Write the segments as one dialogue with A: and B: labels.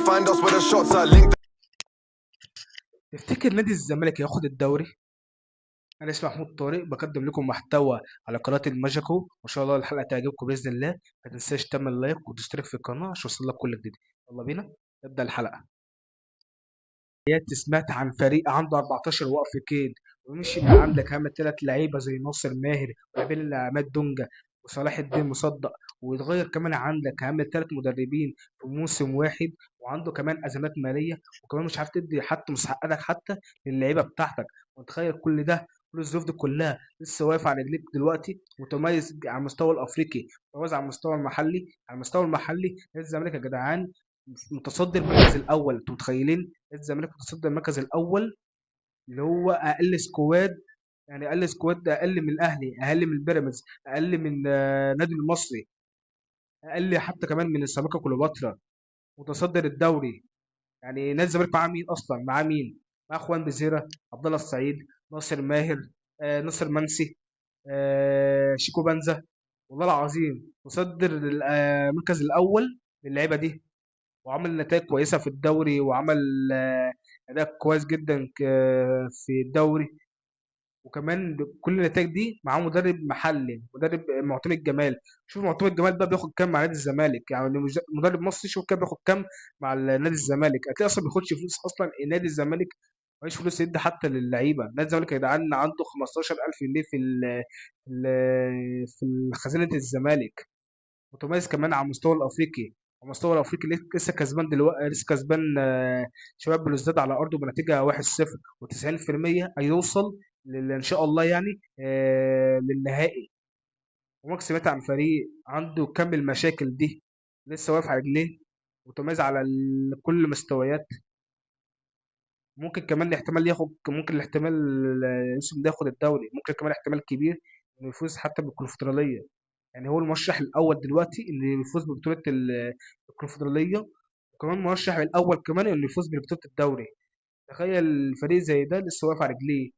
A: find us where the shots are linked.
B: تفتكر نادي الزمالك هياخد الدوري؟ انا اسمي محمود طارق، بقدم لكم محتوى على قناه الماجيكو، وان شاء الله الحلقه تعجبكم باذن الله. ما تنساش تعمل لايك وتشترك في القناه عشان يوصلك كل جديد. يلا بينا نبدا الحلقه. سمعت عن فريق عنده 14 وقف كيد، ومشي من عندك هم ثلاث لعيبه زي ناصر ماهر ونبيل عماد دونجا وصلاح الدين مصدق، ويتغير كمان عندك هم ثلاث مدربين في موسم واحد، وعنده كمان ازمات ماليه، وكمان مش عارف تدي حتى مساعدك حتى للعيبه بتاعتك. وتخيل كل ده، كل الظروف دي كلها لسه واقف على رجليك دلوقتي، متميز على المستوى الافريقي، متميز على المستوى المحلي. على المستوى المحلي نادي الزمالك يا جدعان متصدر المركز الاول. انتوا متخيلين الزمالك متصدر المركز الاول، اللي هو اقل سكواد، يعني اقل سكواد، اقل من الاهلي، اقل من بيراميدز، اقل من نادي المصري، اقل حتى كمان من السمكه كليوباترا. متصدر الدوري. يعني نادي الزمالك معاه مين اصلا؟ معاه مين؟ معاه اخوان بزيره، عبد الله السعيد، ناصر ماهر، ناصر منسي، شيكو بنزا. والله العظيم مصدر المركز الاول للعيبه دي، وعمل نتائج كويسة في الدوري، وعمل أداء كويس جدا في الدوري. وكمان كل النتائج دي معاه مدرب محلي، مدرب معتمد جمال. شوف معتمد جمال بقى بياخد كام مع نادي الزمالك، يعني مدرب مصري شوف كام بياخد كام مع نادي الزمالك. هتلاقي اصلا ما بياخدش فلوس اصلا. نادي الزمالك معيش فلوس يدي حتى للعيبه. نادي الزمالك يا جدعان عنده 15000 جنيه في خزينه الزمالك. متميز كمان على المستوى الافريقي. على المستوى الافريقي لسه كسبان دلوقتي، لسه كسبان شباب بلوزداد على ارضه بنتيجه 1-0، و90% هيوصل ان شاء الله يعني للنهائي. وماك سمعت عن فريق عنده كم المشاكل دي، لسه واقف على رجليه، متميز على كل المستويات. ممكن كمان الاحتمال ياخد، ممكن الاحتمال الموسم ده ياخد الدوري، ممكن كمان احتمال كبير انه يفوز حتى بالكونفدراليه. يعني هو المرشح الاول دلوقتي انه يفوز ببطوله الكونفدراليه، وكمان مرشح الاول كمان انه يفوز ببطوله الدوري. تخيل الفريق زي ده لسه واقف على رجليه.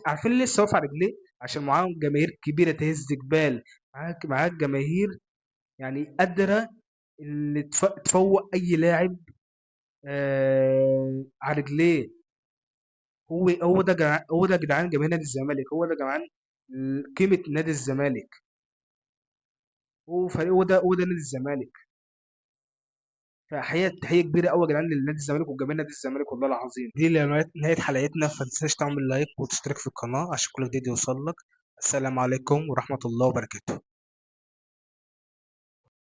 B: عارفين ليه لسه واقف على رجليه؟ عشان معاهم جماهير كبيره تهز جبال. معاك جماهير يعني قادره اللي تفوق اي لاعب على رجليه. هو ده هو ده يا جدعان جماهير نادي الزمالك، هو ده يا جدعان قيمه نادي الزمالك. هو ده نادي الزمالك. تحية كبيرة أوي يا جدعان لنادي الزمالك وجماهير نادي الزمالك، والله العظيم. دي نهاية حلقتنا، فتنساش تعمل لايك وتشترك في القناة عشان كل جديد يوصل لك. السلام عليكم ورحمة الله وبركاته.